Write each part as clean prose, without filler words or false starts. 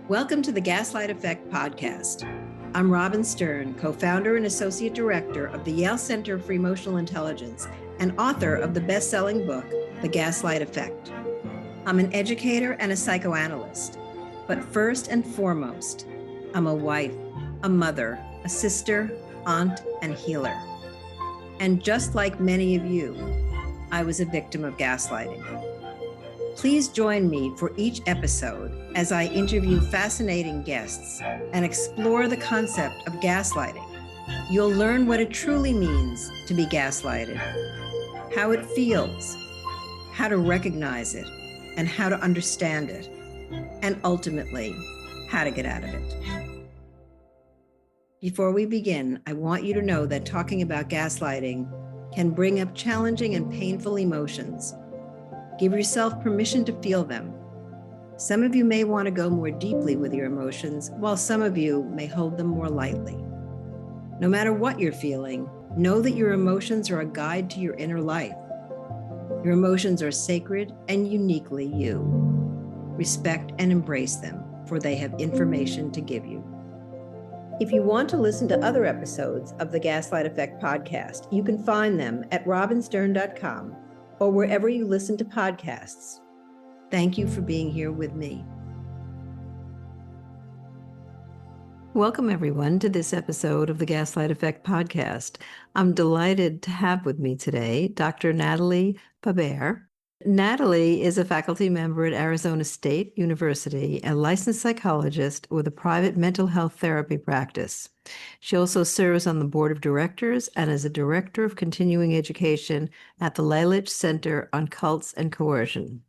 Welcome to the Gaslight Effect Podcast. I'm Robin Stern, co-founder and associate director of the Lalich Center for Emotional Intelligence and author of the best-selling book, The Gaslight Effect. I'm an educator and a psychoanalyst, but first and foremost, I'm a wife, a mother, a sister, aunt, and healer. And just like many of you, I was a victim of gaslighting. Please join me for each episode as I interview fascinating guests and explore the concept of gaslighting. You'll learn what it truly means to be gaslighted, how it feels, how to recognize it, and how to understand it, and ultimately, how to get out of it. Before we begin, I want you to know that talking about gaslighting can bring up challenging and painful emotions. Give yourself permission to feel them. Some of you may want to go more deeply with your emotions, while some of you may hold them more lightly. No matter what you're feeling, know that your emotions are a guide to your inner life. Your emotions are sacred and uniquely you. Respect and embrace them, for they have information to give you. If you want to listen to other episodes of the Gaslight Effect podcast, you can find them at robinstern.com or wherever you listen to podcasts. Thank you for being here with me. Welcome, everyone, to this episode of the Gaslight Effect Podcast. I'm delighted to have with me today Dr. Natalie Fabert. Natalie is a faculty member at Arizona State University, a licensed psychologist with a private mental health therapy practice. She also serves on the board of directors and is a director of continuing education at the Lalich Center on Cults and Coercion.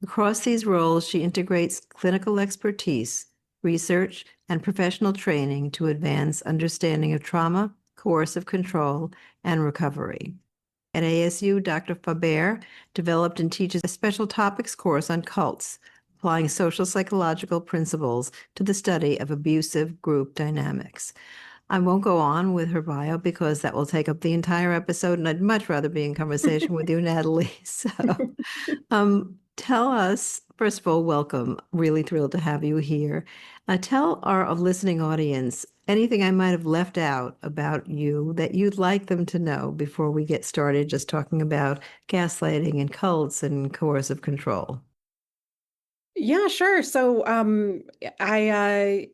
Across these roles, she integrates clinical expertise, research, and professional training to advance understanding of trauma, coercive control, and recovery. At ASU, Dr. Fabert developed and teaches a special topics course on cults, applying social psychological principles to the study of abusive group dynamics. I won't go on with her bio because that will take up the entire episode, and I'd much rather be in conversation with you, Natalie. So tell us, first of all, welcome. Really thrilled to have you here. Tell our listening audience anything I might have left out about you that you'd like them to know before we get started just talking about gaslighting and cults and coercive control. Yeah, sure. So I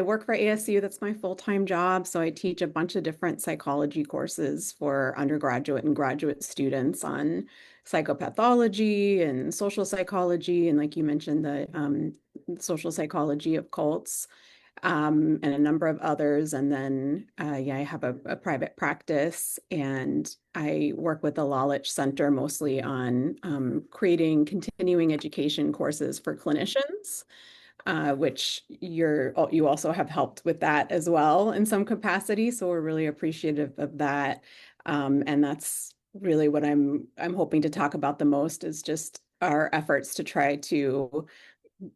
work for ASU. That's my full-time job. So I teach a bunch of different psychology courses for undergraduate and graduate students on psychopathology and social psychology, and like you mentioned, the social psychology of cults, and a number of others. And then, I have a private practice, and I work with the Lalich Center mostly on creating continuing education courses for clinicians, which you also have helped with that as well in some capacity. So we're really appreciative of that. And that's really what I'm hoping to talk about the most, is just our efforts to try to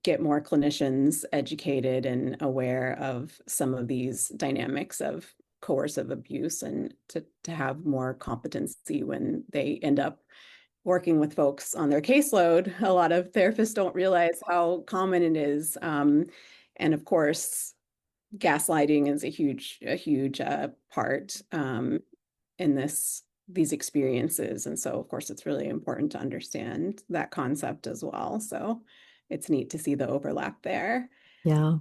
get more clinicians educated and aware of some of these dynamics of coercive abuse, and to have more competency when they end up working with folks on their caseload. A lot of therapists don't realize how common it is. And of course, gaslighting is a huge part in these experiences. And so, of course, it's really important to understand that concept as well. So it's neat to see the overlap there. Yeah.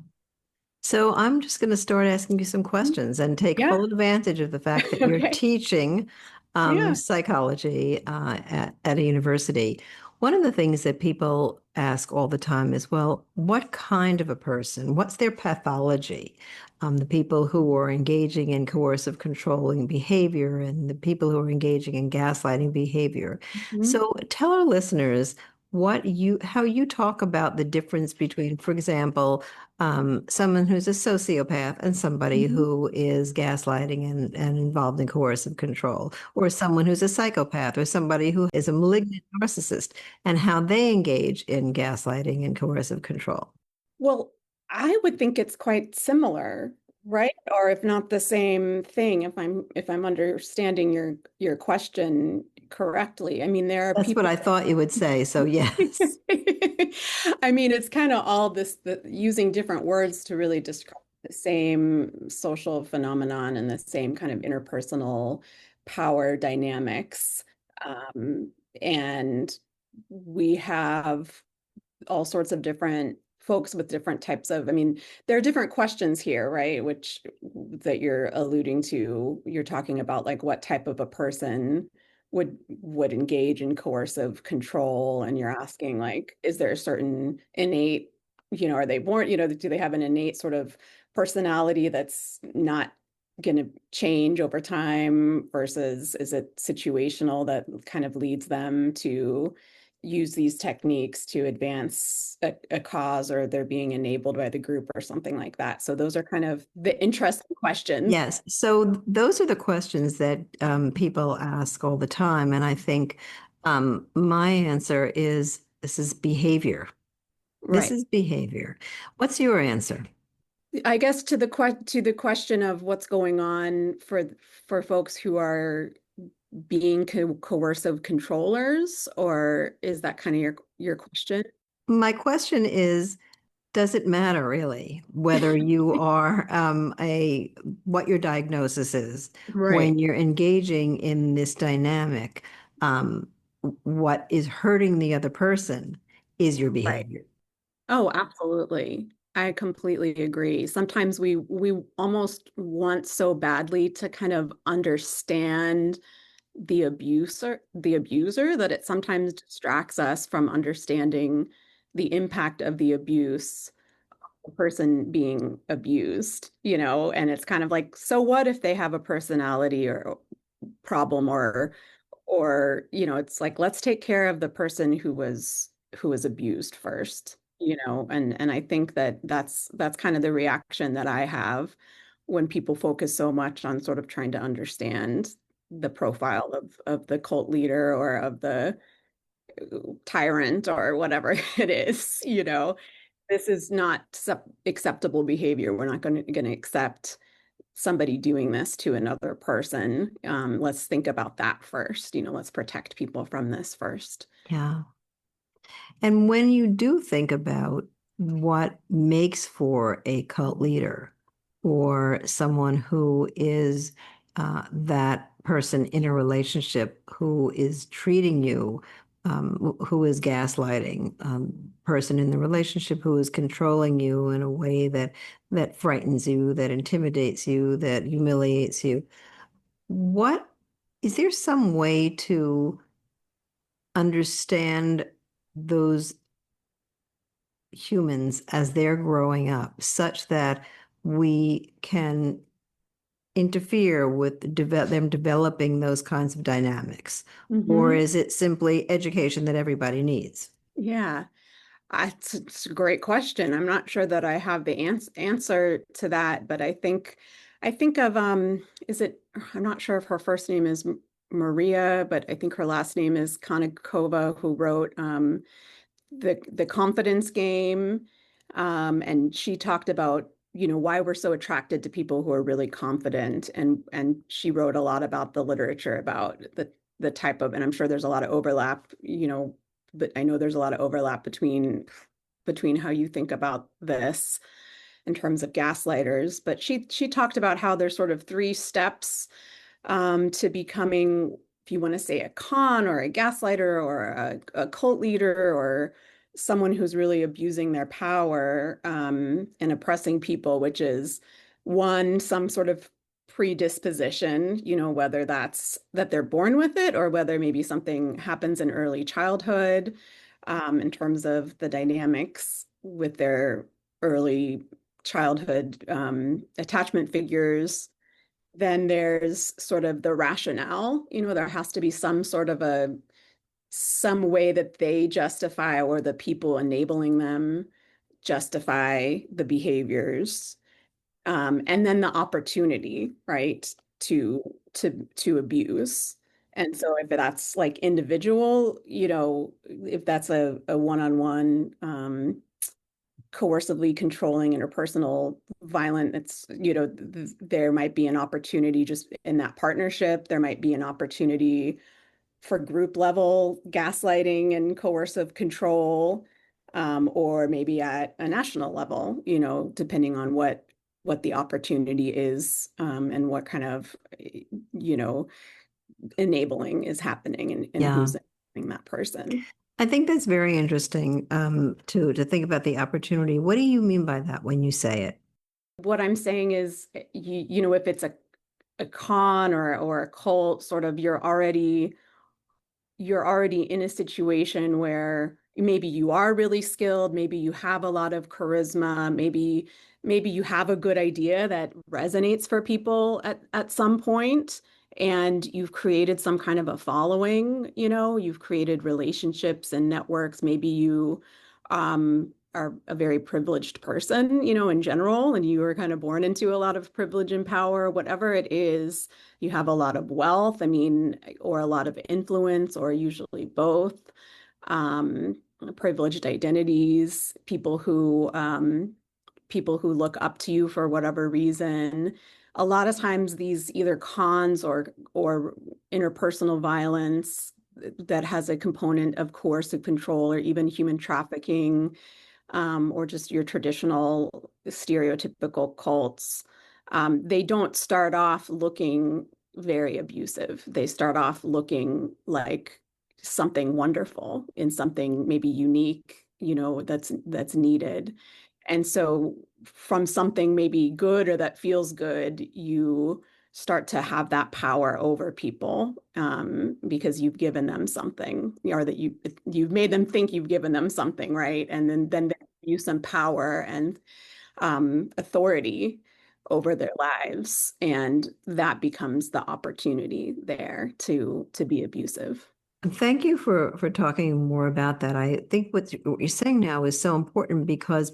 So I'm just going to start asking you some questions and take Yeah. full advantage of the fact that you're Okay. teaching Yeah. psychology at a university. One of the things that people ask all the time is, well, what kind of a person? What's their pathology? The people who are engaging in coercive controlling behavior and the people who are engaging in gaslighting behavior. Mhm. So tell our listeners how you talk about the difference between, for example, someone who's a sociopath and somebody Mhm. who is gaslighting and involved in coercive control, or someone who's a psychopath, or somebody who is a malignant narcissist, and how they engage in gaslighting and coercive control. Well, I would think it's quite similar, right? Or if not the same thing, if I'm understanding your question correctly. I mean, there are That's what people. I thought you would say. So, yes. I mean, it's kind of all using different words to really describe the same social phenomenon and the same kind of interpersonal power dynamics. Um, and we have all sorts of different folks with different types of, I mean, there are different questions here, right? Which that you're alluding to. You're talking about like what type of a person would engage in coercive control, and you're asking like, is there a certain innate, are they born, do they have an innate sort of personality that's not going to change over time versus is it situational that kind of leads them to use these techniques to advance a cause, or they're being enabled by the group or something like that. So those are kind of the interesting questions. Yes. So, those are the questions that people ask all the time. And I think my answer is this is behavior. This Right. is behavior. What's your answer? I guess to the question of what's going on for folks who are being coercive controllers, or is that kind of your question? My question is, does it matter really whether you are what your diagnosis is Right. when you're engaging in this dynamic? Um, what is hurting the other person is your Right. behavior. Oh, absolutely. I completely agree. Sometimes we almost want so badly to kind of understand the abuser that it sometimes distracts us from understanding the impact of the abuse, the person being abused, and it's kind of like, so what if they have a personality or problem, or it's like, let's take care of the person who was abused first, and I think that that's kind of the reaction that I have when people focus so much on sort of trying to understand the profile of the cult leader or of the tyrant or whatever it is. This is not acceptable behavior. We're not going to accept somebody doing this to another person. Let's think about that first. Let's protect people from this first. Yeah. And when you do think about what makes for a cult leader or someone who is that person in a relationship who is treating you, who is gaslighting, person in the relationship who is controlling you in a way that frightens you, that intimidates you, that humiliates you, what is there some way to understand those humans as they're growing up such that we can interfere with them developing those kinds of dynamics? Or Hmm. is it simply education that everybody needs? Yeah. It's a great question. I'm not sure that I have the answer to that, but I think of is it I'm not sure if her first name is Maria, but I think her last name is Konnikova, who wrote the confidence game. And she talked about, why we're so attracted to people who are really confident. And she wrote a lot about the literature about the type of, and I'm sure there's a lot of overlap, but I know there's a lot of overlap between how you think about this in terms of gaslighters. But she talked about how there's sort of three steps to becoming, if you want to say, a con or a gaslighter or a cult leader or someone who's really abusing their power and oppressing people, which is one, some sort of predisposition, whether that's that they're born with it or whether maybe something happens in early childhood in terms of the dynamics with their early childhood attachment figures. Then there's sort of the rationale, there has to be some way that they justify, or the people enabling them justify the behaviors. And then the opportunity, right, to abuse. And so if that's like individual, if that's a one-on-one coercively controlling interpersonal violent, it's there might be an opportunity just in that partnership. There might be an opportunity for group level gaslighting and coercive control, or maybe at a national level, depending on what the opportunity is, and what kind of, you know, enabling is happening, and Yeah. who's enabling that person. I think that's very interesting, to think about the opportunity. What do you mean by that when you say it? What I'm saying is, if it's a con or a cult, sort of you're already in a situation where maybe you are really skilled, maybe you have a lot of charisma, maybe you have a good idea that resonates for people at some point, and you've created some kind of a following, you've created relationships and networks. Maybe you are a very privileged person, in general, and you were kind of born into a lot of privilege and power, whatever it is. You have a lot of wealth, I mean, or a lot of influence, or usually both. Um, Privileged identities, people who look up to you for whatever reason. A lot of times these either cons or interpersonal violence that has a component of coercive control or even human trafficking, or just your traditional stereotypical cults. They don't start off looking very abusive. They start off looking like something wonderful and something maybe unique, that's needed. And so from something maybe good or that feels good, you start to have that power over people, because you've given them something, or that you've made them think you've given them something, right? And then they give you some power and authority over their lives, and that becomes the opportunity there to be abusive. Thank you for talking more about that. I think what you're saying now is so important because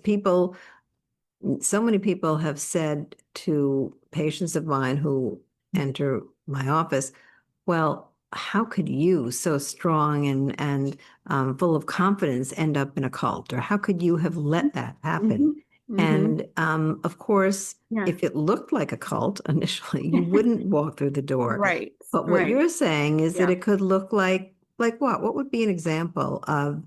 so many people have said to patients of mine who enter my office, well, how could you, so strong and full of confidence, end up in a cult? Or how could you have let that happen? Hmm. Hmm. And of course, Yeah. if it looked like a cult initially, you wouldn't walk through the door. Right. But what Right. you're saying is that Yeah. it could look like what? What would be an example of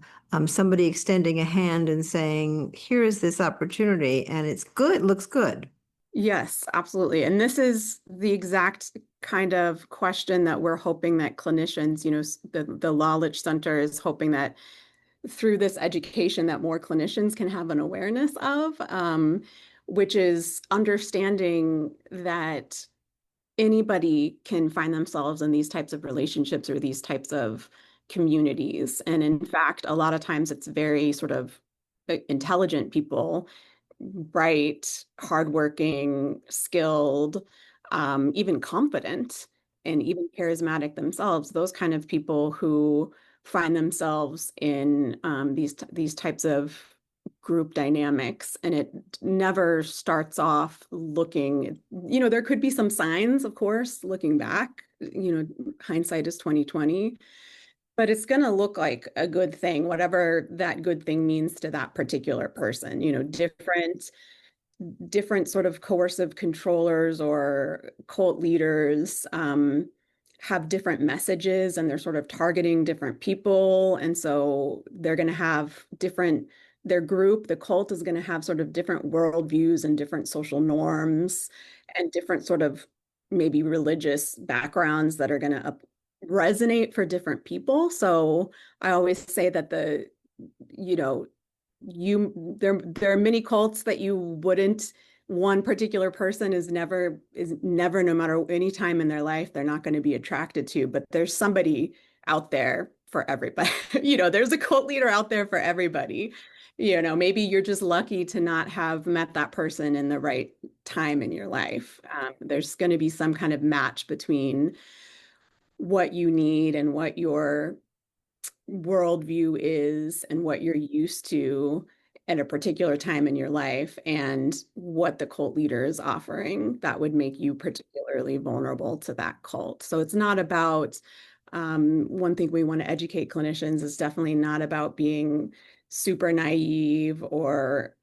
somebody extending a hand and saying, "Here is this opportunity, and it's good, looks good." Yes, absolutely. And this is the exact kind of question that we're hoping that clinicians, the Lalich Center is hoping that through this education that more clinicians can have an awareness of, which is understanding that anybody can find themselves in these types of relationships or these types of communities. And in fact, a lot of times it's very sort of intelligent people, bright, hardworking, skilled, even confident, and even charismatic themselves. Those kind of people who find themselves in, these types of group dynamics, and it never starts off looking, there could be some signs, of course, looking back, hindsight is 2020, but it's going to look like a good thing, whatever that good thing means to that particular person. Different sort of coercive controllers or cult leaders, have different messages, and they're sort of targeting different people. And so they're going to have their group, the cult is going to have sort of different worldviews and different social norms and different sort of maybe religious backgrounds that are going to resonate for different people. So I always say that you know, there are many cults that you wouldn't one particular person is never, no matter any time in their life, they're not going to be attracted to, but there's somebody out there for everybody. There's a cult leader out there for everybody. Maybe you're just lucky to not have met that person in the right time in your life. There's going to be some kind of match between what you need and what your worldview is and what you're used to at a particular time in your life, and what the cult leader is offering that would make you particularly vulnerable to that cult. So it's not about, one thing we want to educate clinicians is definitely not about being super naive or,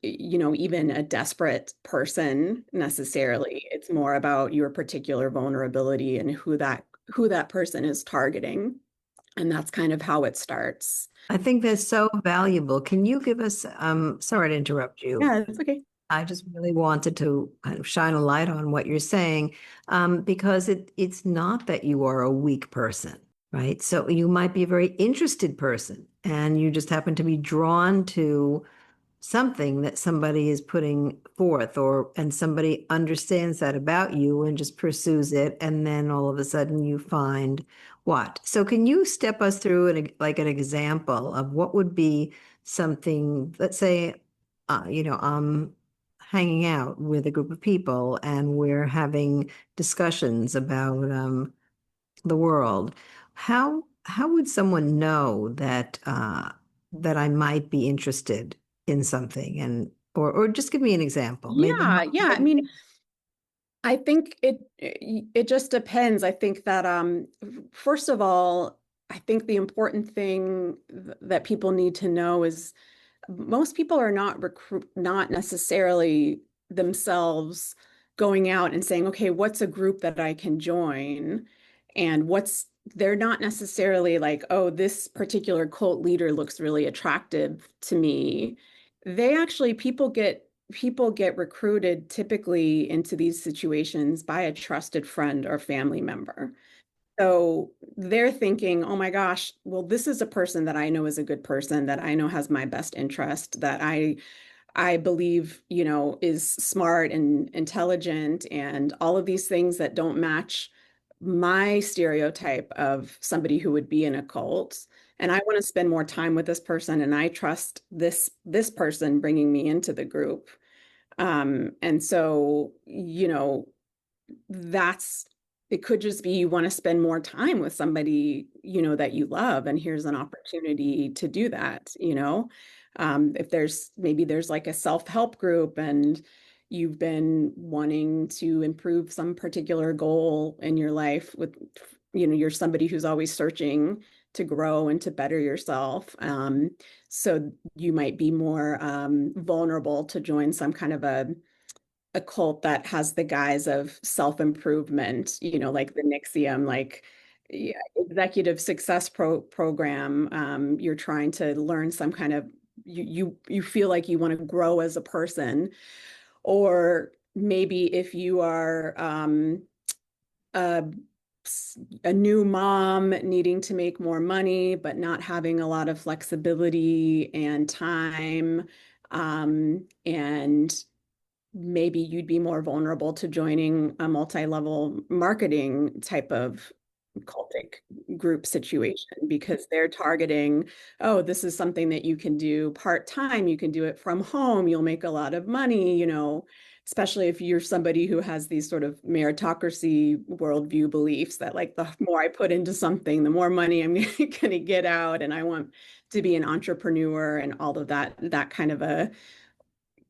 even a desperate person necessarily. It's more about your particular vulnerability and who that who that person is targeting. And that's kind of how it starts. I think that's so valuable. Can you give us, sorry to interrupt you. Yeah, it's okay. I just really wanted to kind of shine a light on what you're saying, because it's not that you are a weak person, right? So you might be a very interested person, and you just happen to be drawn to something that somebody is putting forth, or and somebody understands that about you and just pursues it, and then all of a sudden you find what. So can you step us through like an example of what would be something, let's say, I'm hanging out with a group of people and we're having discussions about the world. How would someone know that that I might be interested in something, and or just give me an example. Maybe Yeah. I mean, I think it just depends. I think that first of all, I think the important thing that people need to know is most people are not necessarily themselves going out and saying, okay, what's a group that I can join? And they're not necessarily like, oh, this particular cult leader looks really attractive to me. They actually, people get recruited typically into these situations by a trusted friend or family member. So they're thinking, oh my gosh, well, this is a person that I know is a good person, that I know has my best interest, that I believe, is smart and intelligent and all of these things that don't match my stereotype of somebody who would be in a cult. And I want to spend more time with this person, and I trust this person bringing me into the group. And so, that's it could just be you want to spend more time with somebody, that you love, and here's an opportunity to do that. If there's like a self-help group and you've been wanting to improve some particular goal in your life you're somebody who's always searching to grow and to better yourself. So you might be more vulnerable to join some kind of a cult that has the guise of self-improvement, like the Nixium, like, yeah, executive success program. You're trying to learn some kind of you feel like you want to grow as a person, or maybe if you are a a new mom needing to make more money but not having a lot of flexibility and time, and maybe you'd be more vulnerable to joining a multi-level marketing type of cultic group situation, because they're targeting, oh, this is something that you can do part-time, you can do it from home, you'll make a lot of money, especially if you're somebody who has these sort of meritocracy worldview beliefs that, like, the more I put into something, the more money I'm going to get out, and I want to be an entrepreneur and all of that kind of a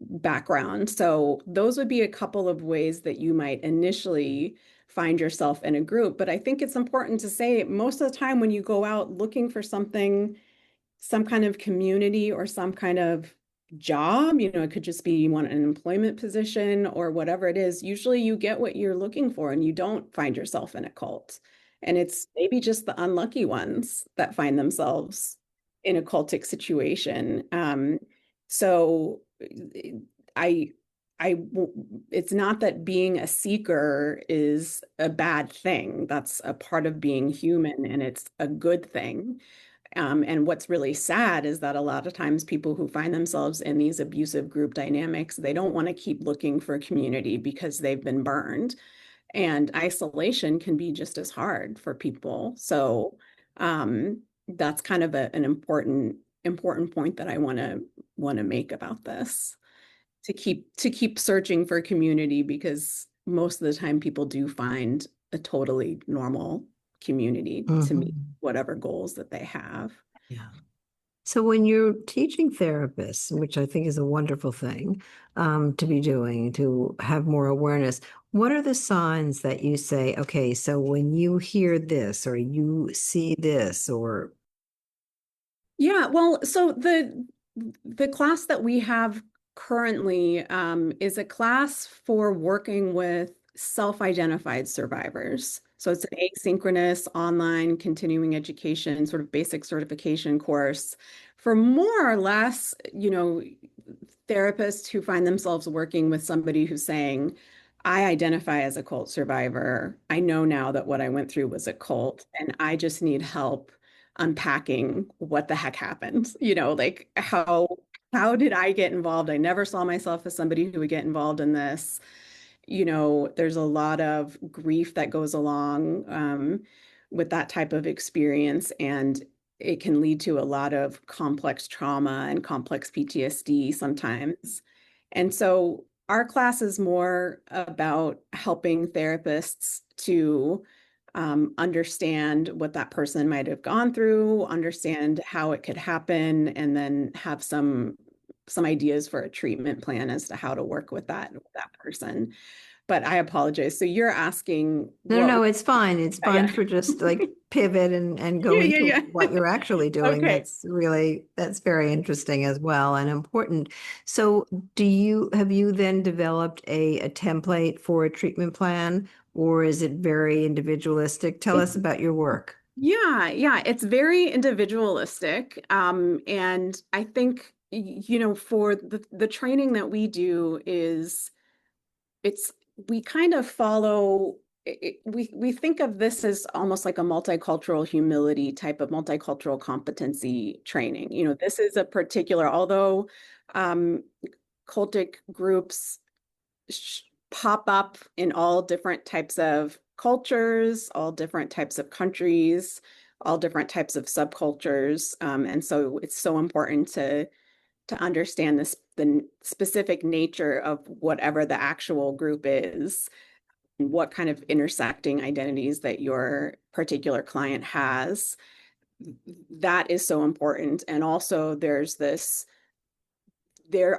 background. So those would be a couple of ways that you might initially find yourself in a group. But I think it's important to say most of the time when you go out looking for something, some kind of community or some kind of job, it could just be you want an employment position or whatever it is, usually you get what you're looking for and you don't find yourself in a cult. And it's maybe just the unlucky ones that find themselves in a cultic situation. So I, it's not that being a seeker is a bad thing. That's a part of being human, and it's a good thing. And what's really sad is that a lot of times people who find themselves in these abusive group dynamics, they don't want to keep looking for a community because they've been burned. And isolation can be just as hard for people. So that's kind of an important point that I want to make about this, to keep searching for community, because most of the time people do find a totally normal community to meet Mhm. whatever goals that they have. Yeah. So when you're teaching therapists, which I think is a wonderful thing to be doing, to have more awareness, what are the signs that you say, okay, so when you hear this or you see this, or Yeah, well, so the class that we have currently is a class for working with self-identified survivors. So it's an asynchronous online continuing education, sort of basic certification course for more or less, therapists who find themselves working with somebody who's saying, I identify as a cult survivor. I know now that what I went through was a cult, and I just need help unpacking what the heck happened. Like how did I get involved? I never saw myself as somebody who would get involved in this. There's a lot of grief that goes along with that type of experience, and it can lead to a lot of complex trauma and complex PTSD sometimes. And so our class is more about helping therapists to understand what that person might have gone through, understand how it could happen, and then have some ideas for a treatment plan as to how to work with that person. But I apologize. So you're asking No, no, what? no, it's fine. It's Yeah, fine yeah. for just like pivot and go Yeah, yeah, into yeah. what you're actually doing. Okay. That's very interesting as well and important. So have you then developed a template for a treatment plan, or is it very individualistic? Tell It's us about your work. yeah, it's very individualistic. And I think, for the training that we do is it's we kind of follow we think of this as almost like a multicultural humility type of multicultural competency training. This is a particular, although um, cultic groups pop up in all different types of cultures, all different types of countries, all different types of subcultures. And so it's so important to understand the specific nature of whatever the actual group is, what kind of intersecting identities that your particular client has. That is so important. And also there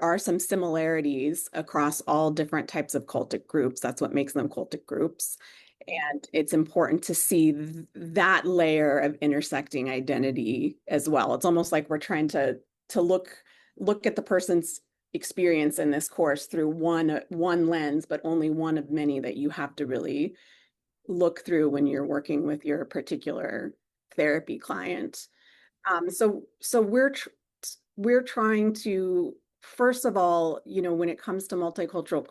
are some similarities across all different types of cultic groups. That's what makes them cultic groups. And it's important to see that layer of intersecting identity as well. It's almost like we're trying to look at the person's experience in this course through one lens, but only one of many that you have to really look through when you're working with your particular therapy client. So we're trying to, first of all, when it comes to multicultural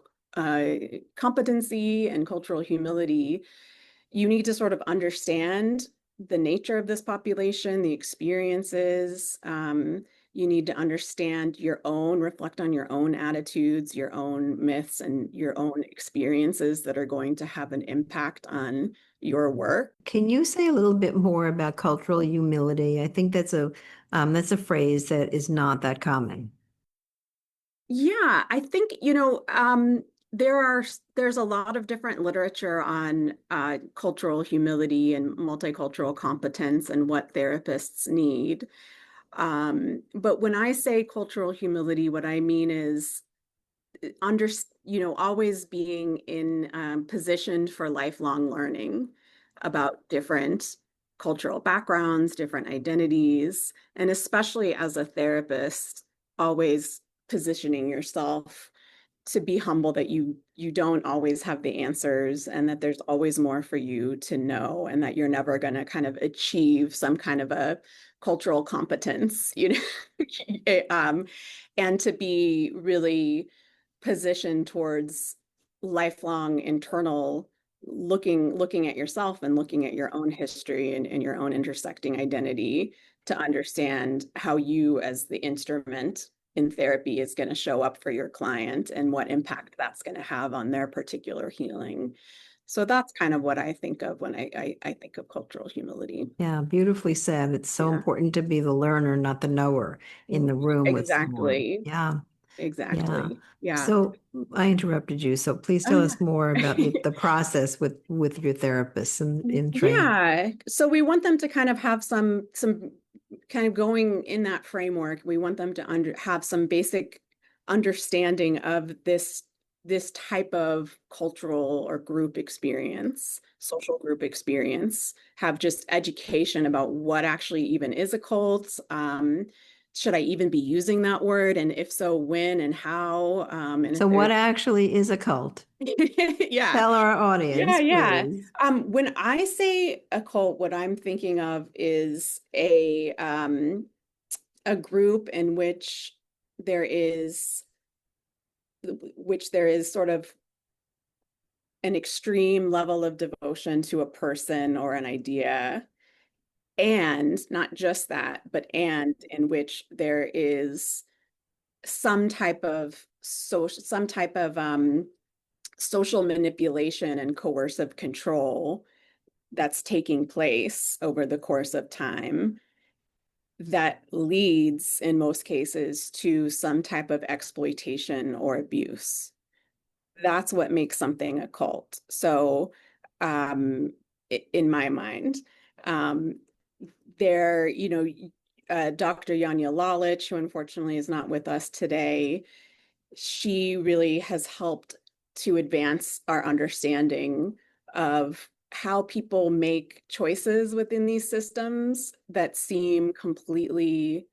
competency and cultural humility, you need to sort of understand the nature of this population, the experiences. You need to understand reflect on your own attitudes, your own myths, and your own experiences that are going to have an impact on your work. Can you say a little bit more about cultural humility? I think that's a phrase that is not that common. Yeah, I think, there's a lot of different literature on cultural humility and multicultural competence and what therapists need. But when I say cultural humility, what I mean is under, always being in positioned for lifelong learning about different cultural backgrounds, different identities, and especially as a therapist, always positioning yourself to be humble that you don't always have the answers, and that there's always more for you to know, and that you're never going to kind of achieve some kind of a cultural competence, and to be really positioned towards lifelong internal looking at yourself and looking at your own history and your own intersecting identity to understand how you as the instrument in therapy is going to show up for your client and what impact that's going to have on their particular healing. So that's kind of what I think of when I think of cultural humility. Yeah, beautifully said. It's so Yeah. important to be the learner, not the knower in the room with someone. Exactly. Yeah, yeah. Exactly. Yeah. So I interrupted you. So please Oh, tell yeah. us more about the process with your therapist in training. Yeah. So we want them to kind of have some kind of going in that framework. We want them to have some basic understanding of this type of cultural or group experience, social group experience, have just education about what actually even is a cult, should I even be using that word? And if so, when and how? And So if what there's, actually is a cult? yeah, Tell our yeah, audience, yeah. please. When I say a cult, what I'm thinking of is a group in there is which there is sort of an extreme level of devotion to a person or an idea. And not just that, but and in which there is some type of social manipulation and coercive control that's taking place over the course of time that leads, in most cases, to some type of exploitation or abuse. That's what makes something a cult. So, um, in my mind, um, there, Dr. Yanya Lalich, who unfortunately is not with us today, she really has helped to advance our understanding of how people make choices within these systems that seem completely,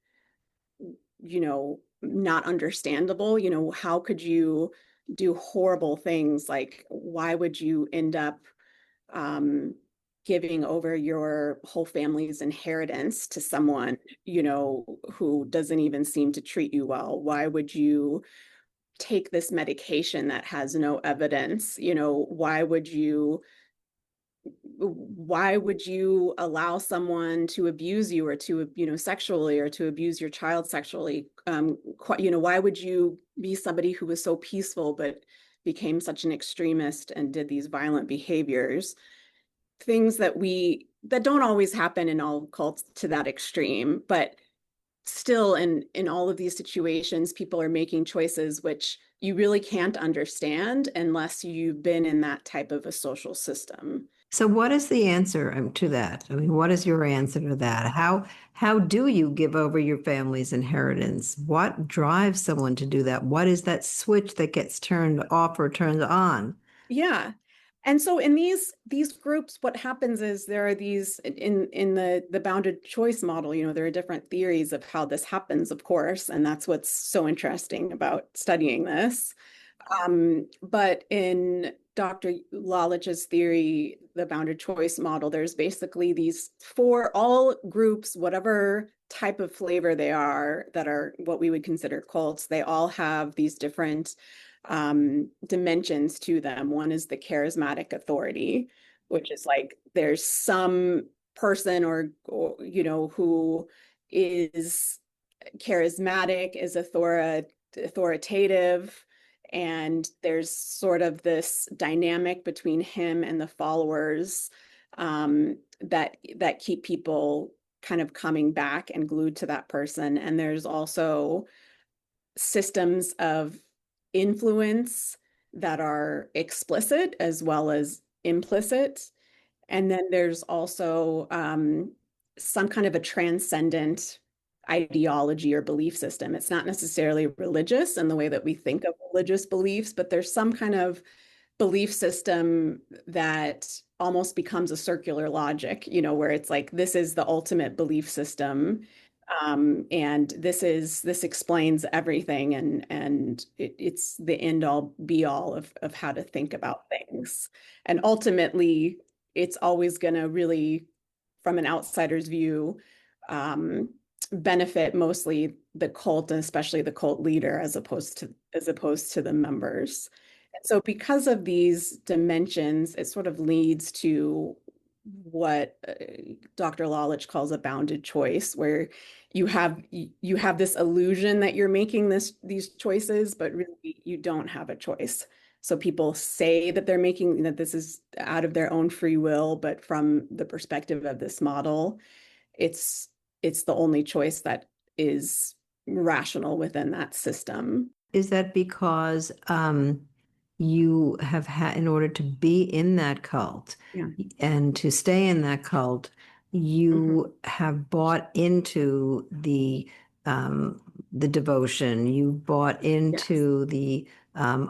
not understandable. How could you do horrible things? Like, why would you end up um, giving over your whole family's inheritance to someone, who doesn't even seem to treat you well? Why would you take this medication that has no evidence? Why would you allow someone to abuse you or to, sexually, or to abuse your child sexually? Why would you be somebody who was so peaceful but became such an extremist and did these violent behaviors? Things that don't always happen in all cults to that extreme, but still in all of these situations, people are making choices which you really can't understand unless you've been in that type of a social system. So what is the answer to that? I mean, what is your answer to that? How do you give over your family's inheritance? What drives someone to do that? What is that switch that gets turned off or turned on? Yeah. And so in these groups, what happens is there are these in the bounded choice model, there are different theories of how this happens, of course, and that's what's so interesting about studying this. But in Dr. Lalich's theory, the bounded choice model, there's basically these four, all groups, whatever type of flavor they are, that are what we would consider cults, they all have these different dimensions to them. One is the charismatic authority, which is like there's some person or who is charismatic, is authoritative, and there's sort of this dynamic between him and the followers that keep people kind of coming back and glued to that person. And there's also systems of influence that are explicit as well as implicit. And then there's also some kind of a transcendent ideology or belief system. It's not necessarily religious in the way that we think of religious beliefs, but there's some kind of belief system that almost becomes a circular logic, where it's like this is the ultimate belief system. And this explains everything, and it's the end all be all of how to think about things. And ultimately, it's always going to really, from an outsider's view, um, benefit mostly the cult, and especially the cult leader, as opposed to the members. And so because of these dimensions, it sort of leads to what Dr. Lalich calls a bounded choice, where you have this illusion that you're making these choices, but really you don't have a choice. So people say that they're making that this is out of their own free will, but from the perspective of this model, it's it's the only choice that is rational within that system. Is that because you have had, in order to be in that cult Yeah. and to stay in that cult, Mhm. you have bought into the devotion, you bought Yes. into the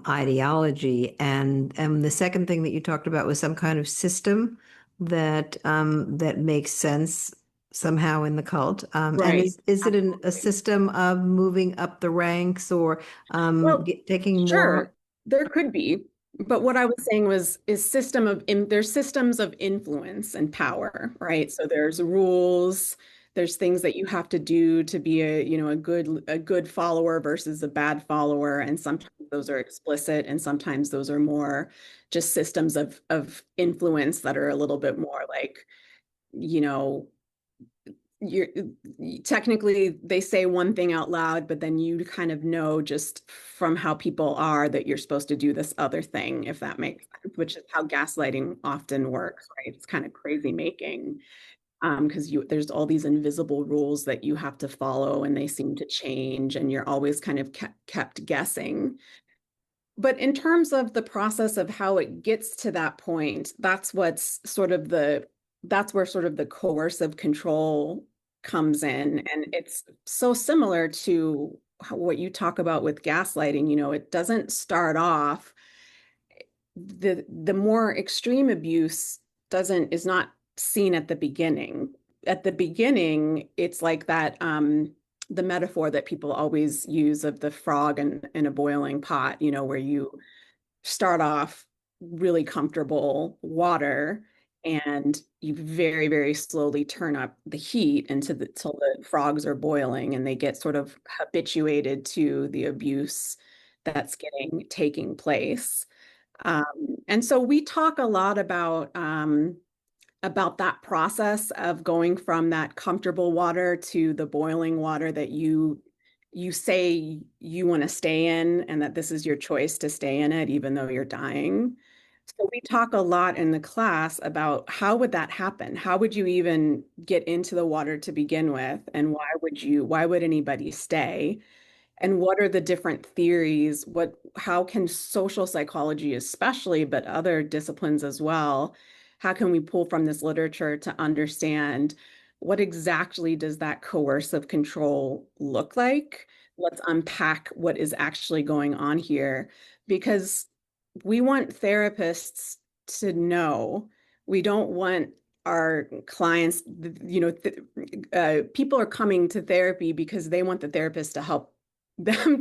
ideology, and the second thing that you talked about was some kind of system that makes sense somehow in the cult. And Right. is it a Absolutely. system of moving up the ranks or Well, taking more? sure, there could be. But what I was saying was is there's systems of influence and power, right? So there's rules, there's things that you have to do to be a good follower versus a bad follower. And sometimes those are explicit and sometimes those are more just systems of influence that are a little bit more like, you know, you're technically they say one thing out loud, but then you kind of know just from how people are that you're supposed to do this other thing, if that makes sense, which is how gaslighting often works, right? It's kind of crazy making, because there's all these invisible rules that you have to follow and they seem to change and you're always kind of kept guessing. But in terms of the process of how it gets to that point, that's where sort of the coercive control comes in. And it's so similar to what you talk about with gaslighting. It doesn't start off, the more extreme abuse doesn't is not seen at the beginning. At the beginning, it's like that the metaphor that people always use of the frog in a boiling pot, where you start off really comfortable water and you very, very slowly turn up the heat till the frogs are boiling and they get sort of habituated to the abuse that's taking place. Um, and so we talk a lot about that process of going from that comfortable water to the boiling water that you say you want to stay in and that this is your choice to stay in it even though you're dying. So we talk a lot in the class about how would that happen? How would you even get into the water to begin with? And why would anybody stay? And what are the different theories? How can social psychology, especially, but other disciplines as well, how can we pull from this literature to understand what exactly does that coercive control look like? Let's unpack what is actually going on here because we want therapists to know. We don't want our clients, people are coming to therapy because they want the therapist to help them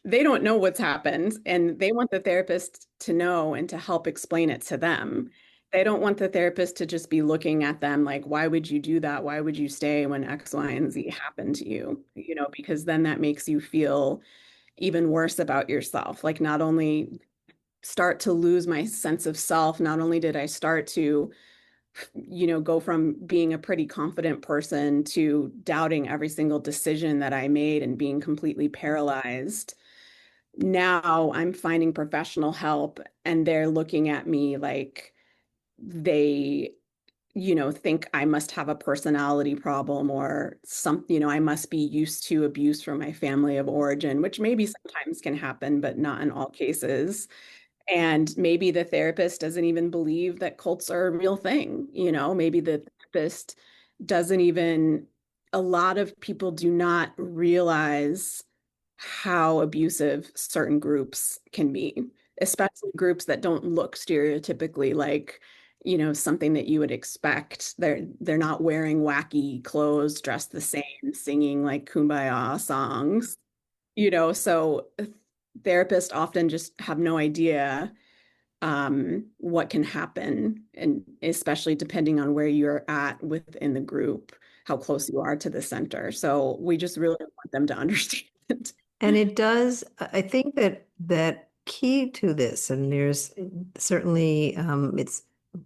they don't know what's happened and they want the therapist to know and to help explain it to them. They don't want the therapist to just be looking at them like, why would you do that? Why would you stay when X, Y, and Z happened to you? Because then that makes you feel even worse about yourself. Like not only start to lose my sense of self, not only did I start to go from being a pretty confident person to doubting every single decision that I made and being completely paralyzed. Now I'm finding professional help and they're looking at me like they, think I must have a personality problem or I must be used to abuse from my family of origin, which maybe sometimes can happen, but not in all cases. And maybe the therapist doesn't even believe that cults are a real thing. Maybe the therapist doesn't even, a lot of people do not realize how abusive certain groups can be, especially groups that don't look stereotypically like, something that you would expect. They're not wearing wacky clothes, dressed the same, singing like kumbaya songs, so therapists often just have no idea what can happen, and especially depending on where you're at within the group, how close you are to the center. So we just really want them to understand. And it does, I think that key to this, and there's certainly it's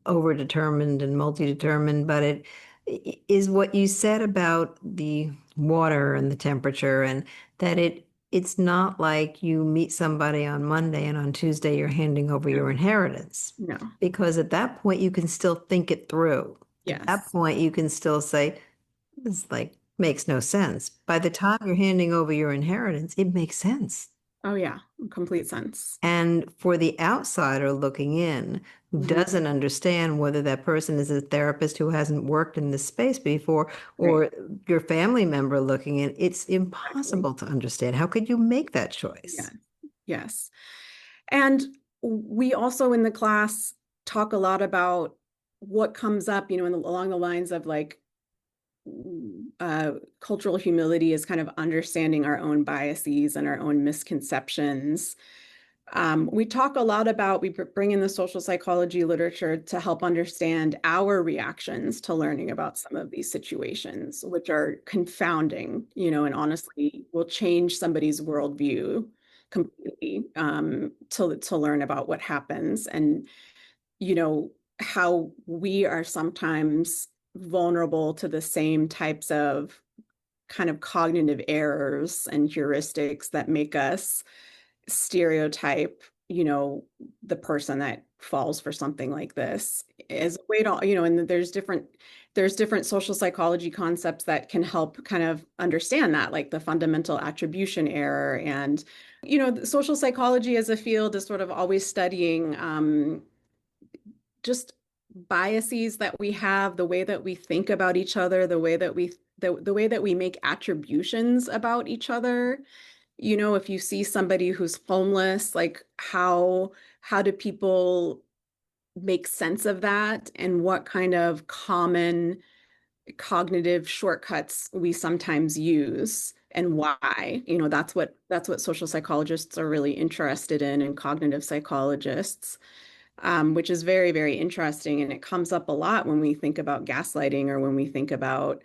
overdetermined and multi-determined, but it is what you said about the water and the temperature, and that it's not like you meet somebody on Monday and on Tuesday you're handing over No, your inheritance. no. Because at that point you can still think it through. At that Yes. point you can still say, this like makes no sense. By the time you're handing over your inheritance, it makes sense. Oh yeah, complete sense. And for the outsider looking in, who Mhm. doesn't understand whether that person is a therapist who hasn't worked in this space before, Right. or your family member looking in, it's Exactly. impossible to understand. How could you make that choice? Yes. Yes. And we also in the class talk a lot about what comes up, along the lines of like cultural humility is kind of understanding our own biases and our own misconceptions. We talk a lot about, we bring in the social psychology literature to help understand our reactions to learning about some of these situations, which are confounding, and honestly will change somebody's worldview completely, to learn about what happens and, how we are sometimes vulnerable to the same types of kind of cognitive errors and heuristics that make us stereotype, the person that falls for something like this as a way to, and there's different social psychology concepts that can help kind of understand that, like the fundamental attribution error. And, social psychology as a field is sort of always studying just biases that we have, the way that we think about each other, the way that we make attributions about each other. If you see somebody who's homeless, like how do people make sense of that, and what kind of common cognitive shortcuts we sometimes use and why? That's what social psychologists are really interested in, and cognitive psychologists, which is very, very interesting. And it comes up a lot when we think about gaslighting, or when we think about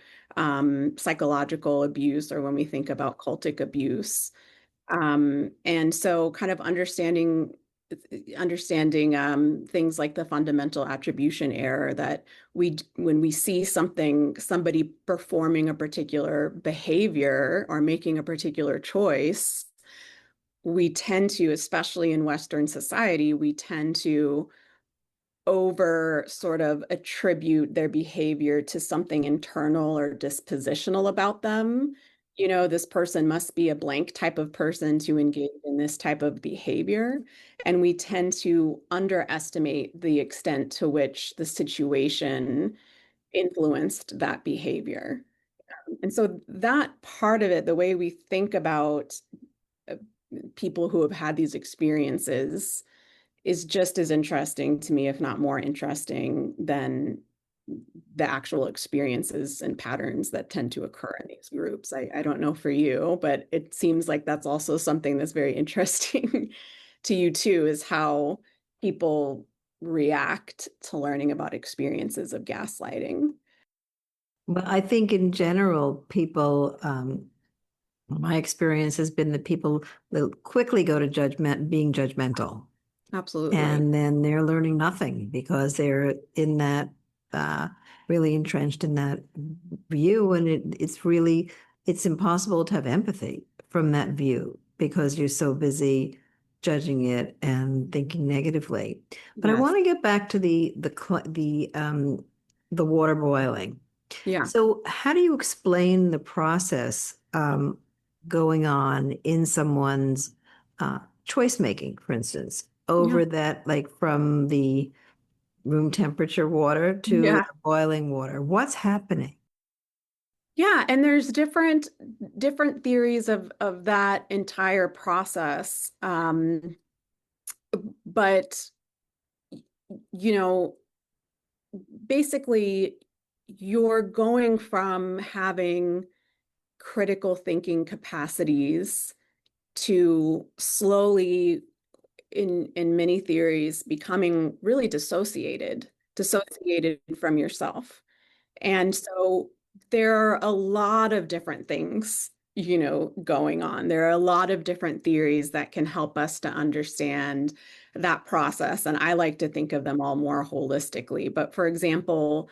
psychological abuse, or when we think about cultic abuse. And so kind of understanding things like the fundamental attribution error, that when we see somebody performing a particular behavior or making a particular choice, we tend to, especially in Western society, we tend to over sort of attribute their behavior to something internal or dispositional about them. This person must be a blank type of person to engage in this type of behavior. And we tend to underestimate the extent to which the situation influenced that behavior. And so that part of it, the way we think about uh, people who have had these experiences, is just as interesting to me, if not more interesting, than the actual experiences and patterns that tend to occur in these groups. I don't know for you, but it seems like that's also something that's very interesting to you too, is how people react to learning about experiences of gaslighting. Well, I think in general, people, my experience has been that people will quickly go to being judgmental. Absolutely. And then they're learning nothing because they're in that, uh, really entrenched in that view. And it's impossible to have empathy from that view because you're so busy judging it and thinking negatively. But I Yes. want to get back to the water boiling. Yeah. So, how do you explain the process going on in someone's choice making, for instance, Yeah. over that, like from the room temperature water to Yeah. the boiling water? What's happening? Yeah, and there's different theories of that entire process. But you know, basically you're going from having critical thinking capacities to slowly, in many theories, becoming really dissociated from yourself. And so there are a lot of different things, going on. There are a lot of different theories that can help us to understand that process. And I like to think of them all more holistically. But for example,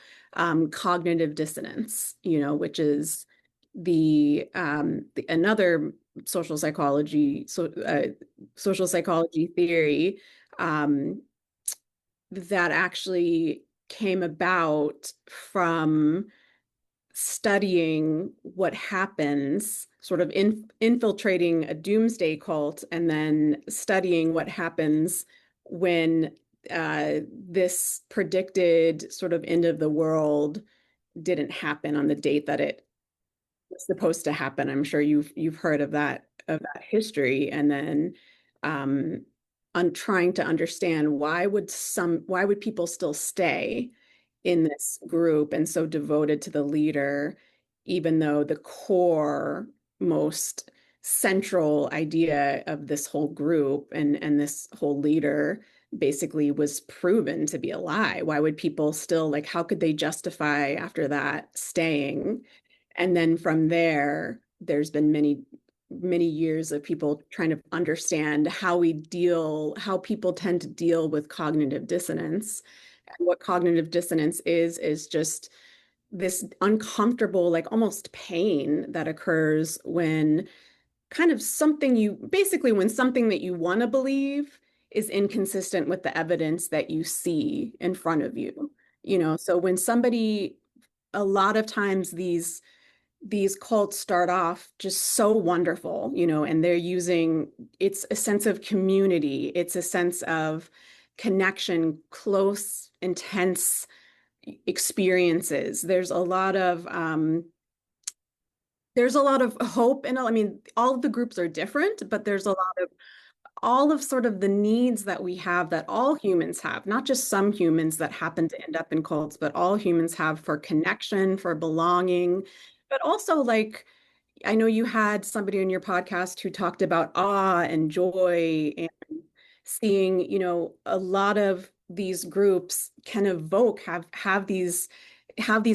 cognitive dissonance, which is another social psychology, social psychology theory, um, that actually came about from studying what happens, sort of infiltrating a doomsday cult, and then studying what happens when this predicted sort of end of the world didn't happen on the date that it was supposed to happen. I'm sure you've heard of that history. And then on trying to understand why would people still stay in this group and so devoted to the leader, even though the core, most central idea of this whole group and this whole leader basically was proven to be a lie. Why would people still like, how could they justify after that staying? And then from there, there's been many years of people trying to understand how people tend to deal with cognitive dissonance. And what cognitive dissonance is just this uncomfortable, like almost pain that occurs when kind of when something that you want to believe is inconsistent with the evidence that you see in front of you. So when somebody, a lot of times these cults start off just so wonderful, and it's a sense of community, it's a sense of connection, close, intense experiences. There's a lot of hope, and I mean, all of the groups are different, but there's a lot of all of sort of the needs that we have that all humans have, not just some humans that happen to end up in cults, but all humans have for connection, for belonging, but also like I know you had somebody on your podcast who talked about awe and joy and seeing, a lot of these groups can have these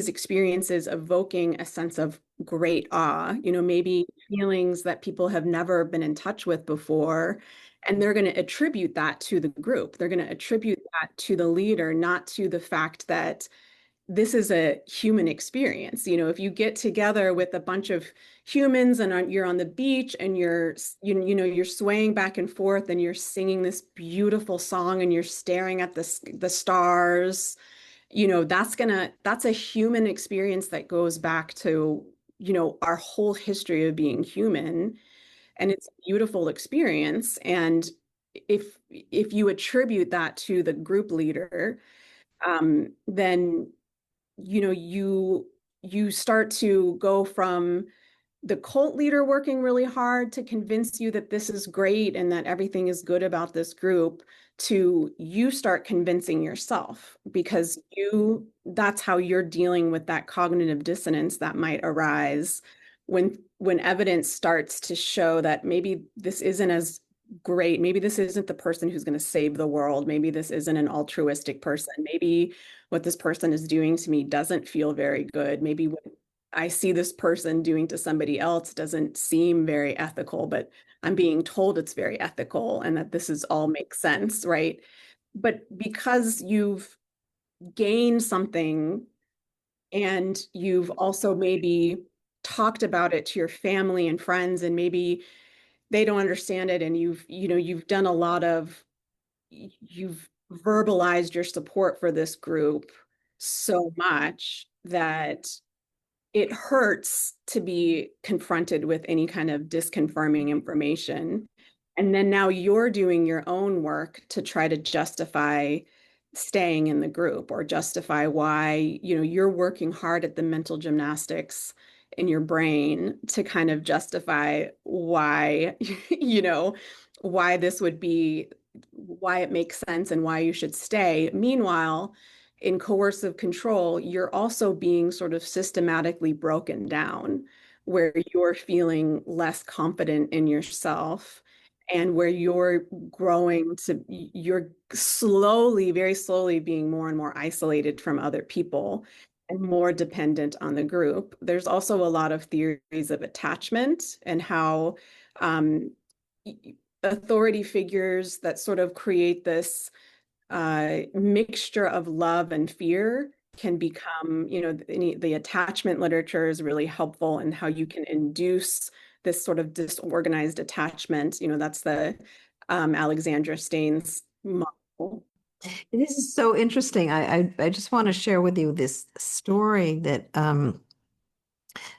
experiences evoking a sense of great awe, maybe feelings that people have never been in touch with before. And they're going to attribute that to the group. They're going to attribute that to the leader, not to the fact that this is a human experience. If you get together with a bunch of humans and you're on the beach and you're swaying back and forth and you're singing this beautiful song and you're staring at the stars, that's a human experience that goes back to, our whole history of being human. And it's a beautiful experience. And if you attribute that to the group leader, then you start to go from the cult leader working really hard to convince you that this is great and that everything is good about this group to you start convincing yourself because that's how you're dealing with that cognitive dissonance that might arise when evidence starts to show that maybe this isn't as great. Maybe this isn't the person who's going to save the world. Maybe this isn't an altruistic person. Maybe what this person is doing to me doesn't feel very good. Maybe what I see this person doing to somebody else doesn't seem very ethical, but I'm being told it's very ethical and that this is all makes sense, right? But because you've gained something and you've also maybe talked about it to your family and friends and maybe they don't understand it and you've done a lot of you've verbalized your support for this group so much that it hurts to be confronted with any kind of disconfirming information. And then now you're doing your own work to try to justify staying in the group or justify why, you're working hard at the mental gymnastics in your brain to kind of justify why, why this would be, why it makes sense and why you should stay. Meanwhile, in coercive control, you're also being sort of systematically broken down, where you're feeling less confident in yourself and where you're slowly, very slowly being more and more isolated from other people and more dependent on the group. There's also a lot of theories of attachment and how um, authority figures that sort of create this mixture of love and fear can become, the attachment literature is really helpful in how you can induce this sort of disorganized attachment. That's the Alexandra Staines model. This is so interesting. I just want to share with you this story that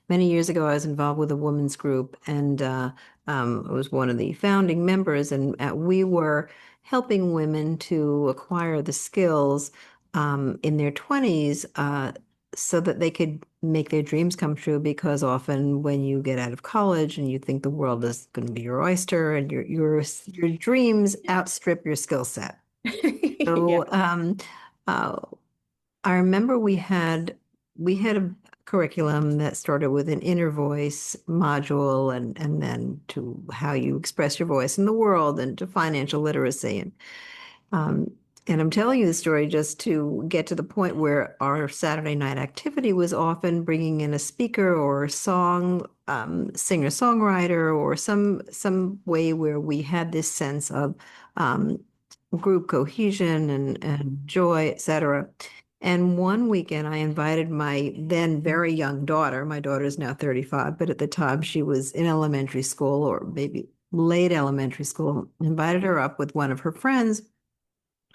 many years ago I was involved with a women's group, and I was one of the founding members, and we were helping women to acquire the skills in their 20s so that they could make their dreams come true. Because often when you get out of college and you think the world is going to be your oyster and your dreams outstrip your skill set. Yeah. So uh, I remember we had curriculum that started with an inner voice module and then to how you express your voice in the world and to financial literacy. Um, and I'm telling you the story just to get to the point where our Saturday night activity was often bringing in a speaker or a song, singer-songwriter, or some way where we had this sense of group cohesion and joy, etc. And one weekend, I invited my then very young daughter. My daughter is now 35, but at the time she was in elementary school or maybe late elementary school. Invited her up with one of her friends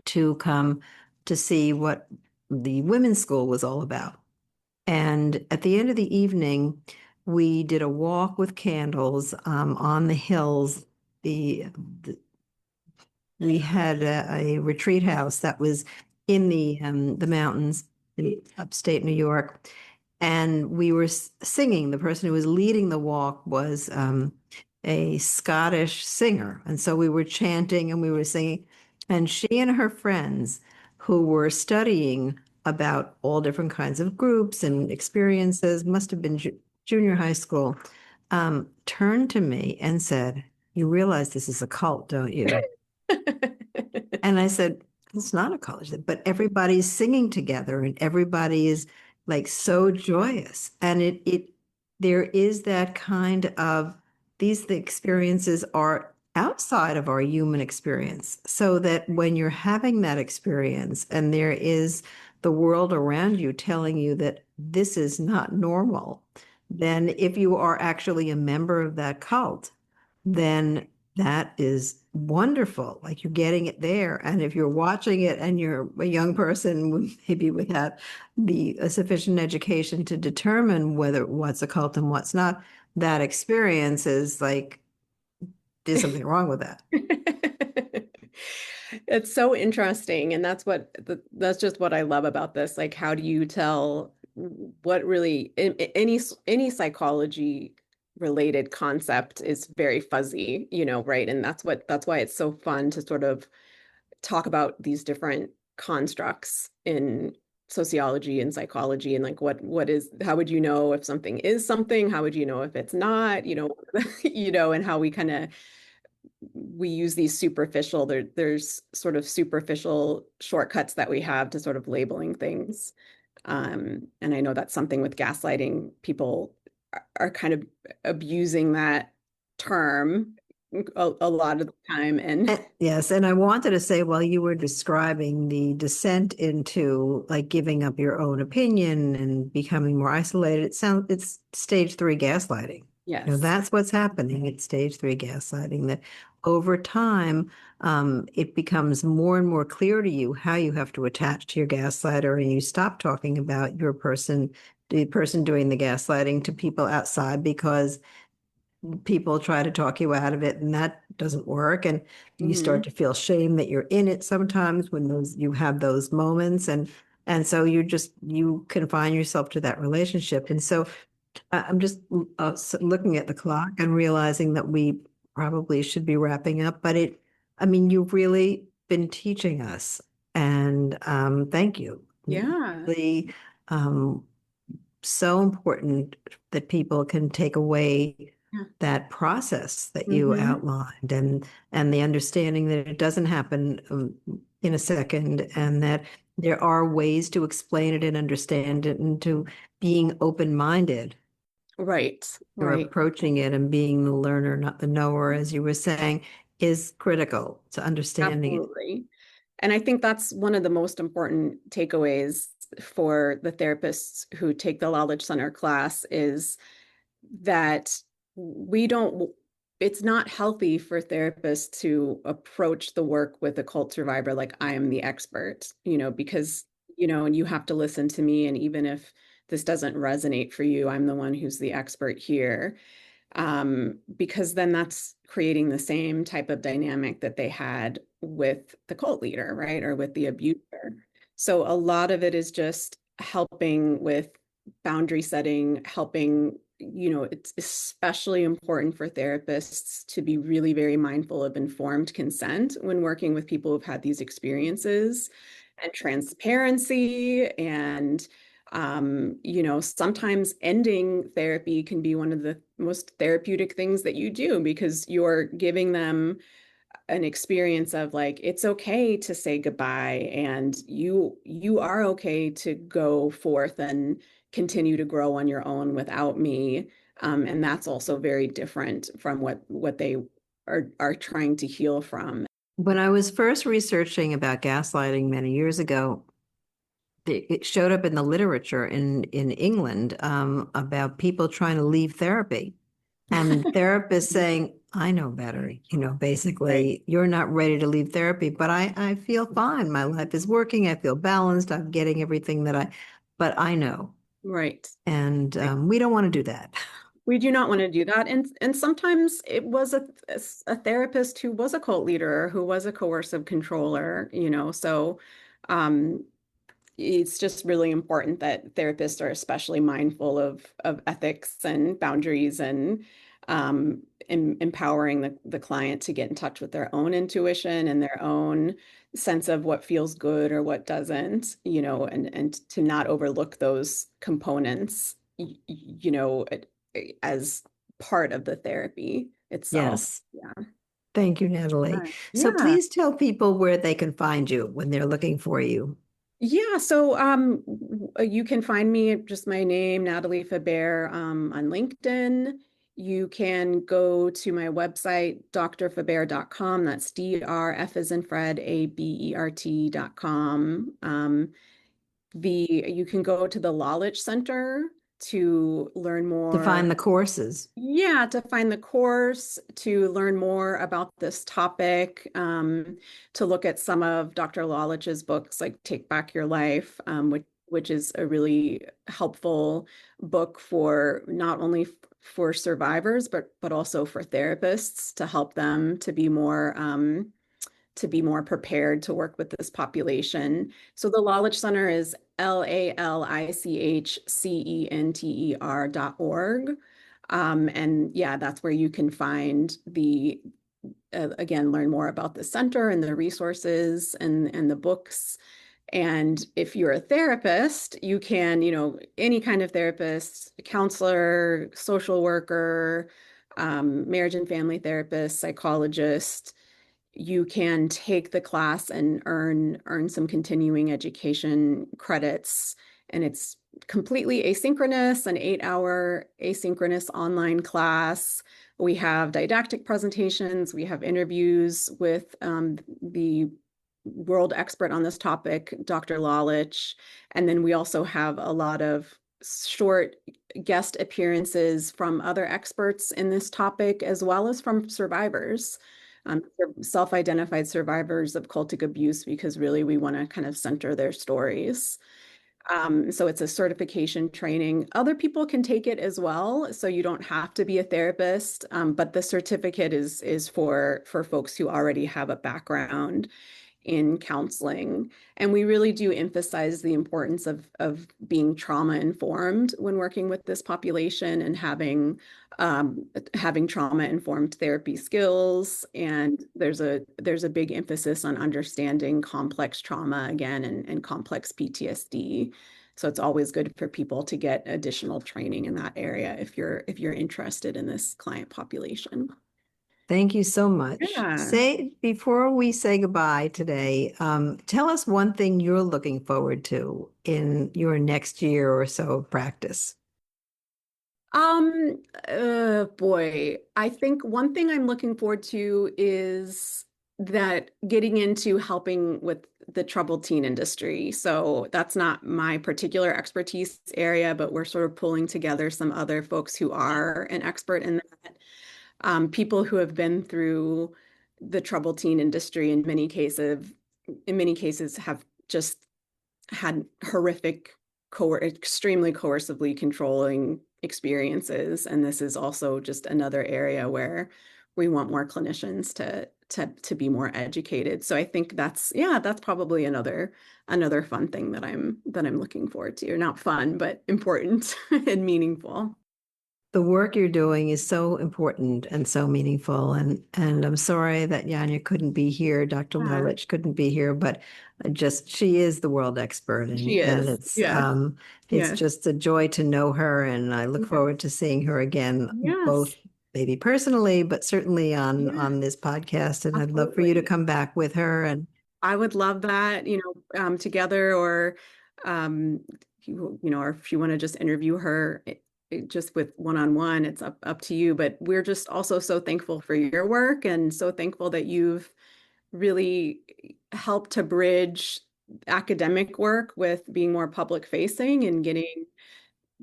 to come to see what the women's school was all about. And at the end of the evening, we did a walk with candles on the hills. The we had a retreat house that was in the mountains in upstate New York, and we were singing. The person who was leading the walk was a Scottish singer, and so we were chanting and we were singing. And she and her friends, who were studying about all different kinds of groups and experiences, must have been junior high school, turned to me and said, "You realize this is a cult, don't you?" And I said, it's not a college, but everybody's singing together and everybody is like so joyous. And there is that kind of, the experiences are outside of our human experience. So that when you're having that experience and there is the world around you telling you that this is not normal, then if you are actually a member of that cult, then that is wonderful. Like you're getting it there. And if you're watching it and you're a young person, maybe without the sufficient education to determine whether what's a cult and what's not, that experience is like, there's something wrong with that. It's so interesting. And that's just what I love about this. Like, how do you tell what really any psychology related concept is very fuzzy, right? And that's why it's so fun to sort of talk about these different constructs in sociology and psychology and like how would you know if something is something? How would you know if it's not? And how we use these there's sort of superficial shortcuts that we have to sort of labeling things. And I know that's something with gaslighting, people are kind of abusing that term a lot of the time. And Yes, and I wanted to say while you were describing the descent into like giving up your own opinion and becoming more isolated, it's stage 3 gaslighting. yes. That's what's happening. It's stage 3 gaslighting that over time, it becomes more and more clear to you how you have to attach to your gaslighter, and you stop talking about the person doing the gaslighting to people outside because people try to talk you out of it and that doesn't work, and you start Mhm. to feel shame that you're in it sometimes when you have those moments, and so you confine yourself to that relationship. And so I'm just looking at the clock and realizing that we probably should be wrapping up, but I mean, you've really been teaching us, and thank you. Yeah. Really, um, so important that people can take away Yeah. that process that you Hmm. outlined, and the understanding that it doesn't happen in a second, and that there are ways to explain it and understand it, and to being open-minded Right. or Right. approaching it and being the learner, not the knower, as you were saying, is critical to understanding it. Absolutely. And I think that's one of the most important takeaways for the therapists who take the Lalich Center class is that we don't, it's not healthy for therapists to approach the work with a cult survivor like I am the expert, because, and you have to listen to me. And even if this doesn't resonate for you, I'm the one who's the expert here. Because then that's creating the same type of dynamic that they had with the cult leader, right? Or with the abuser. So a lot of it is just helping with boundary setting, helping, it's especially important for therapists to be really very mindful of informed consent when working with people who've had these experiences, and transparency, and Sometimes ending therapy can be one of the most therapeutic things that you do because you're giving them an experience of like it's okay to say goodbye and you are okay to go forth and continue to grow on your own without me. And that's also very different from what they are trying to heal from. When I was first researching about gaslighting many years ago, it showed up in the literature in England about people trying to leave therapy and therapists saying, I know better, Right, basically, you're not ready to leave therapy, but I feel fine. My life is working. I feel balanced. I'm getting everything but I know. right, And right. we don't want to do that. We do not want to do that. And sometimes it was a therapist who was a cult leader, who was a coercive controller. So um, it's just really important that therapists are especially mindful of ethics and boundaries and empowering the client to get in touch with their own intuition and their own sense of what feels good or what doesn't, and to not overlook those components, as part of the therapy itself. Yes. Yeah. Thank you, Natalie. Yeah. So Yeah. please tell people where they can find you when they're looking for you. Yeah, so you can find me at just my name, Natalie Fabert, on LinkedIn. You can go to my website, drfabert.com. That's DRF as in Fred, ABERT.com. You can go to the Lalich Center to learn To more. find the courses. Yeah, to find the course, to learn more about this topic, to look at some of Dr. Lalich's books, like Take Back Your Life, which is a really helpful book for not only for survivors, but also for therapists to help them to be more prepared to work with this population. So the Lalich Center is LALICHCENTER.org. And yeah, that's where you can find again, learn more about the center and the resources and the books. And if you're a therapist, you can, any kind of therapist, counselor, social worker, marriage and family therapist, psychologist, you can take the class and earn some continuing education credits, and it's completely asynchronous, an 8-hour asynchronous online class. We have didactic presentations, we have interviews with the world expert on this topic, Dr. Lalich, and then we also have a lot of short guest appearances from other experts in this topic, as well as from survivors, self-identified survivors of cultic abuse, because really we want to kind of center their stories. So it's a certification training. Other people can take it as well, so you don't have to be a therapist, but the certificate is for folks who already have a background in counseling. And we really do emphasize the importance of being trauma informed when working with this population and having trauma informed therapy skills. And there's a big emphasis on understanding complex trauma again and complex PTSD. So it's always good for people to get additional training in that area if you're interested in this client population. Thank you so much. Yeah. Say, before we say goodbye today, tell us one thing you're looking forward to in your next year or so of practice. Boy, I think one thing I'm looking forward to is that getting into helping with the troubled teen industry. So that's not my particular expertise area, but we're sort of pulling together some other folks who are an expert in that. People who have been through the troubled teen industry in many cases have just had horrific, extremely coercively controlling experiences. And this is also just another area where we want more clinicians to be more educated. So I think that's probably another fun thing that I'm looking forward to. Not fun, but important and meaningful. the work you're doing is so important and so meaningful. And I'm sorry that Yanya couldn't be here, Dr. Yeah, Lalich couldn't be here, but just she is the world expert, she and is. Yeah. it's Yes. just a joy to know her, and I look Yes. forward to seeing her again, both Yes. maybe personally, but certainly Yeah, on this podcast. And I'd love for you to absolutely. come back with her. And I would love that, together or, um, or if you want to just interview her just with one-on-one, it's up to you. But we're just also so thankful for your work and so thankful that you've really helped to bridge academic work with being more public facing and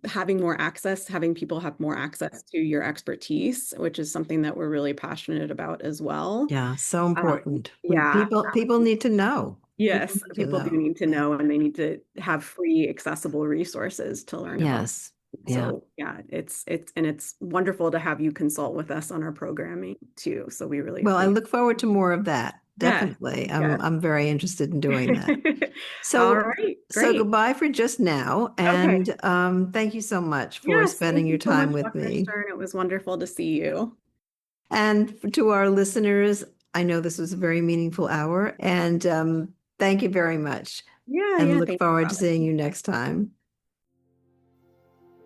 having more access, having people have more access to your expertise, which is something that we're really passionate about as well. yeah, so important. Yeah. People need to know. People Yes, need to people do know. need to Yeah. know and they need to have free, accessible resources to learn about. Yes. Yeah. So yeah, it's wonderful to have you consult with us on our programming too. So we really Well, I appreciate look forward to more of that. Yes, Definitely. yes. I'm very interested in doing that. All So right, so great. goodbye for just now. Okay. And thank you so much for Yes, spending thank your you so time much, with Dr. me. Stern. It was wonderful to see you. And to our listeners, I know this was a very meaningful hour, and thank you very much. Yeah, And yeah. look Thank you, forward to seeing Robin. you next time.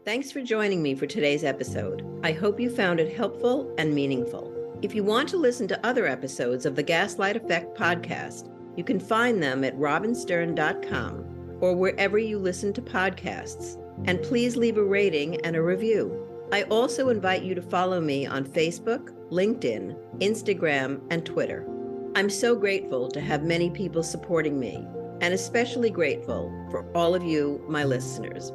Thanks for joining me for today's episode. I hope you found it helpful and meaningful. If you want to listen to other episodes of the Gaslight Effect podcast, you can find them at robinstern.com or wherever you listen to podcasts. And please leave a rating and a review. I also invite you to follow me on Facebook, LinkedIn, Instagram, and Twitter. I'm so grateful to have many people supporting me, and especially grateful for all of you, my listeners.